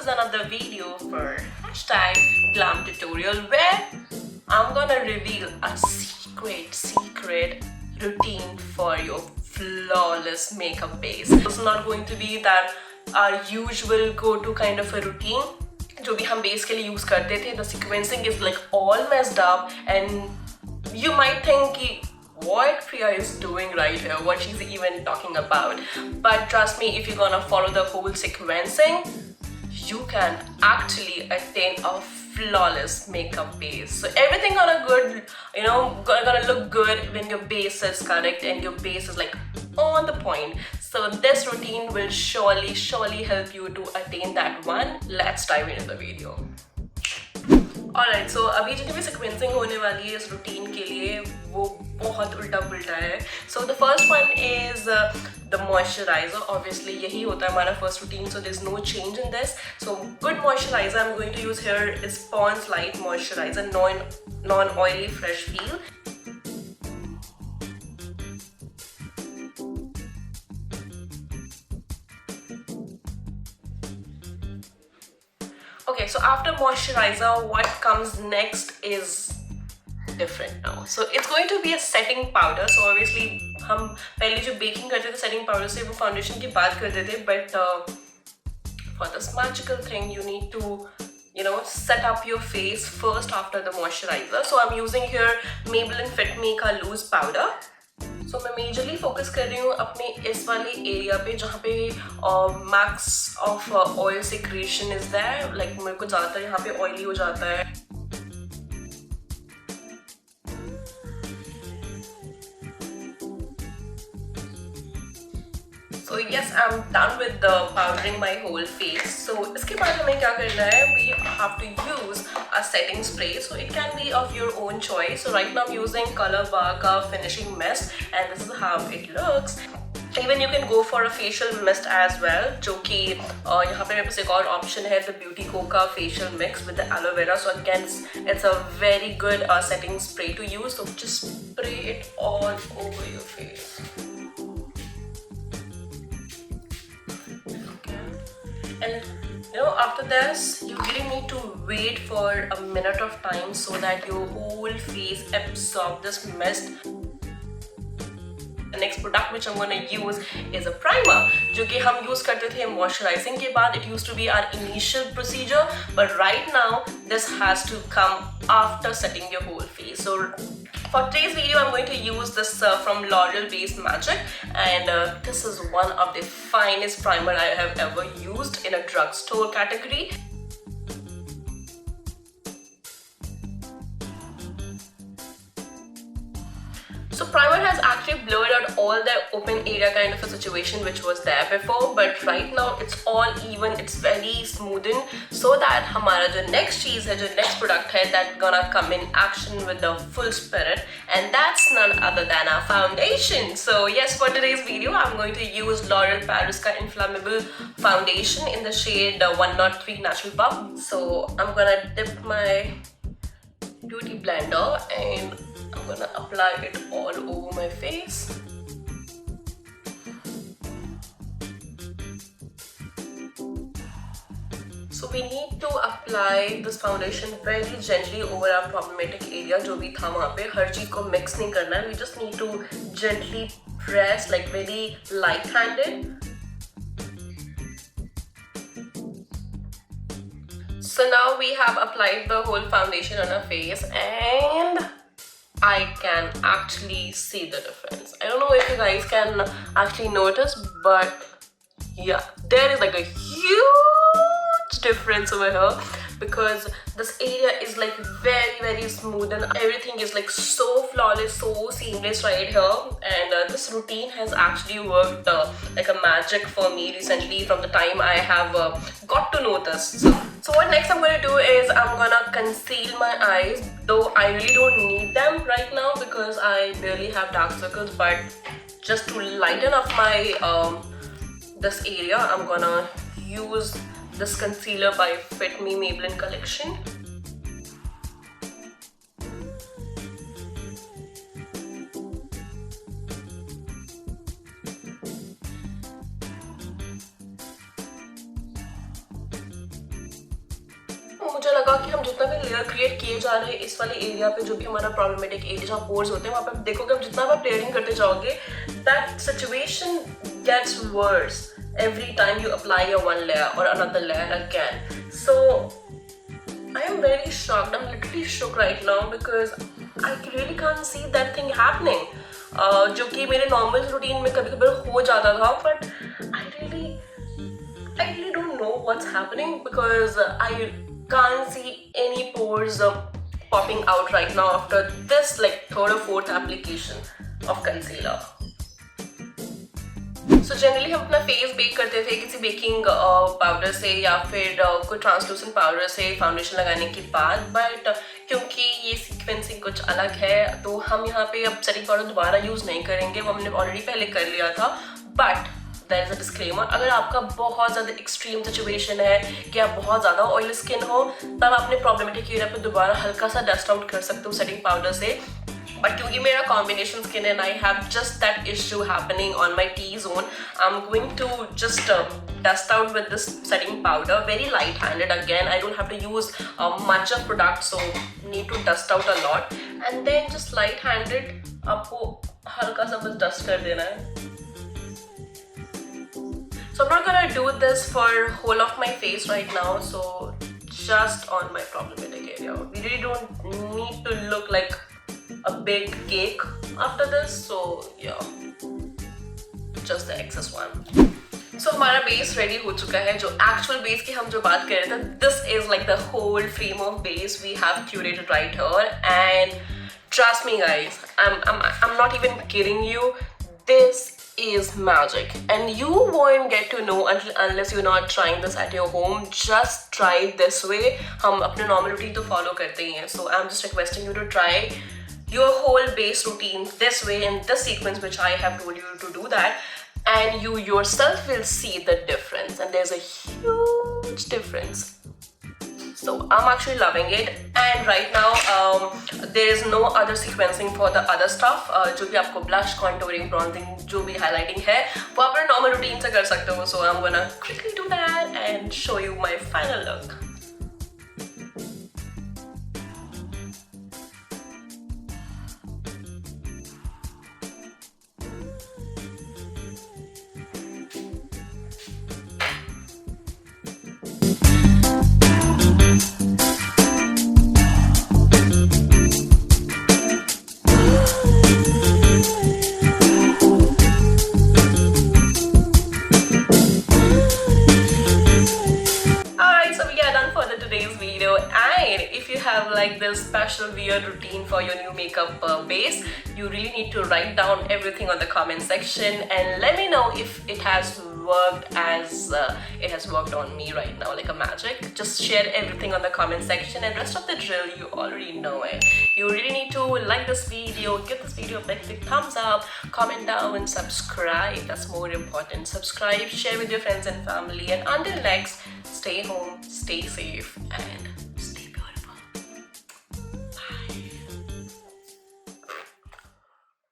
is another video for hashtag glam tutorial where I'm gonna reveal a secret routine for your flawless makeup base. It's not going to be that our usual go-to kind of a routine जो भी हम base के लिए use करते थे. The sequencing is like all messed up and you might think कि what Priya is doing right here, what she's even talking about. But trust me, if you're gonna follow the whole sequencing, you can actually attain a flawless makeup base. So everything gonna gonna look good when your base is correct and your base is like on the point. So this routine will surely help you to attain that one. Let's dive into the video. Alright, so अभी जितनी भी sequencing होने वाली है इस routine के लिए वो बहुत उल्टा पुल्टा है. So the first one is the moisturizer. Obviously यही होता है हमारा first routine, so there's no change in this. So good moisturizer I'm going to use here is Pond's Light Moisturizer, non-oily fresh feel. Okay, so after moisturizer, what comes next is different now. So it's going to be a setting powder. So obviously हम पहले जो baking करते थे setting powder से वो foundation की बात करते थे, but for this magical thing you need to set up your face first after the moisturizer. So I'm using here Maybelline Fit Me का loose powder. So मैं मेजरली फोकस कर रही हूँ अपने इस वाले एरिया पे जहाँ पे max of oil secretion is there. Like मेरे को ज़्यादातर यहाँ पे ऑयली हो जाता है. So yes, I'm done with the powdering my whole face. So इसके बाद हमें क्या करना है? We have to use a setting spray. So it can be of your own choice. So right now I'm using Color Bar का finishing mist, and this is how it looks. Even you can go for a facial mist as well, जो कि यहाँ पे मेरे पास एक और option है, the Beauty Co का facial mix with the aloe vera. So again, it's a very good setting spray to use. So just spray it all over your face. And after this, you really need to wait for a minute of time so that your whole face absorbs this mist. The next product which I'm going to use is a primer, जो कि हम use करते थे moisturizing के बाद. It used to be our initial procedure, but right now this has to come after setting your whole face. So for today's video, I'm going to use this from L'Oreal Base Magic, and this is one of the finest primer I have ever used in a drugstore category. So primer has actually blurred out all the open area kind of a situation which was there before, but right now it's all even, it's very smoothened, so that हमारा जो next चीज़ है, जो next product है, that gonna come in action with the full spirit, and that's none other than our foundation. So yes, for today's video I'm going to use L'Oreal Paris का inflammable foundation in the shade 103 Natural Buff. So I'm gonna dip my beauty blender and I'm gonna apply it all over my face. So we need to apply this foundation very gently over our problematic area. जो भी था वहाँ पे हर चीज़ को mix नहीं करना है. We just need to gently press, like very light-handed. So now we have applied the whole foundation on our face, and I can actually see the difference. I don't know if you guys can actually notice, but yeah, there is like a huge difference over here, because this area is like very smooth and everything is like so flawless, so seamless right here. And this routine has actually worked like a magic for me recently from the time I have got to know this. So what next I'm going to do is I'm gonna conceal my eyes, though I really don't need them right now because I barely have dark circles, but just to lighten up my this area, I'm gonna use this concealer by Fit Me Maybelline collection. मुझे लगा कि हम जितना भी layer create किए जा रहे हैं इस वाले एरिया पे, जो भी हमारा प्रॉब्लमेटिक एरिया जहाँ पोर्स होते हैं, वहाँ पे आप देखोगे आप जितना आप लेयरिंग करते जाओगे, that situation gets worse every time you apply your one layer or another layer again. So I am very shocked. I'm literally shook right now because I really can't see that thing happening. जो कि मेरे normal routine में कभी कभी हो जाता था, but I really don't know what's happening because I can't see any pores popping out right now after this like third or fourth application of concealer. So generally हम अपना फेस बेक करते थे किसी बेकिंग पाउडर से या फिर कोई translucent powder से फाउंडेशन लगाने के बाद, बट क्योंकि ये सीक्वेंसिंग कुछ अलग है तो हम यहाँ पे अब सेटिंग पाउडर दोबारा यूज नहीं करेंगे, वो हमने ऑलरेडी पहले कर लिया था. But there is a disclaimer, अगर आपका बहुत ज़्यादा एक्सट्रीम सिचुएशन है कि आप बहुत ज़्यादा ऑयली स्किन हो, तब अपने प्रॉब्लमेटिक एरिया पे दोबारा हल्का सा डस्ट आउट कर सकते हो सेटिंग पाउडर से. बट क्योंकि मेरा combination skin and I have just that issue happening on my T zone, I am going to just dust out with this setting powder very light handed. Again, I don't have to use much of product, so need to dust out a lot and then just light handed आपको हल्का सा बस dust कर देना है. So I'm not gonna do this for whole of my face right now, so just on my problematic area. We really don't need to look like a big cake after this, so yeah, just the excess one. So हमारा base ready हो चुका है. जो actual base की हम जो बात कर रहे थे, this is like the whole frame of base we have curated right here, and trust me guys, I'm not even kidding you, this is magic and you won't get to know unless you're not trying this at your home. Just try it this way. हम अपने normal routine तो follow करते ही हैं, so I'm just requesting you to try your whole base routine this way in this sequence which I have told you to do that, and you yourself will see the difference, and there's a huge difference. So I'm actually loving it, and right now there is no other sequencing for the other stuff. जो भी आपको blush, contouring, bronzing, जो भी highlighting है वो आप अपने normal routine से कर सकते हो. So I'm gonna quickly do that and show you my final look. Like this special weird routine for your new makeup base, you really need to write down everything on the comment section and let me know if it has worked as it has worked on me right now like a magic. Just share everything on the comment section, and rest of the drill you already know it. You really need to like this video, give this video a big thumbs up, comment down and subscribe. That's more important. Subscribe, share with your friends and family, and until next, stay home, stay safe, and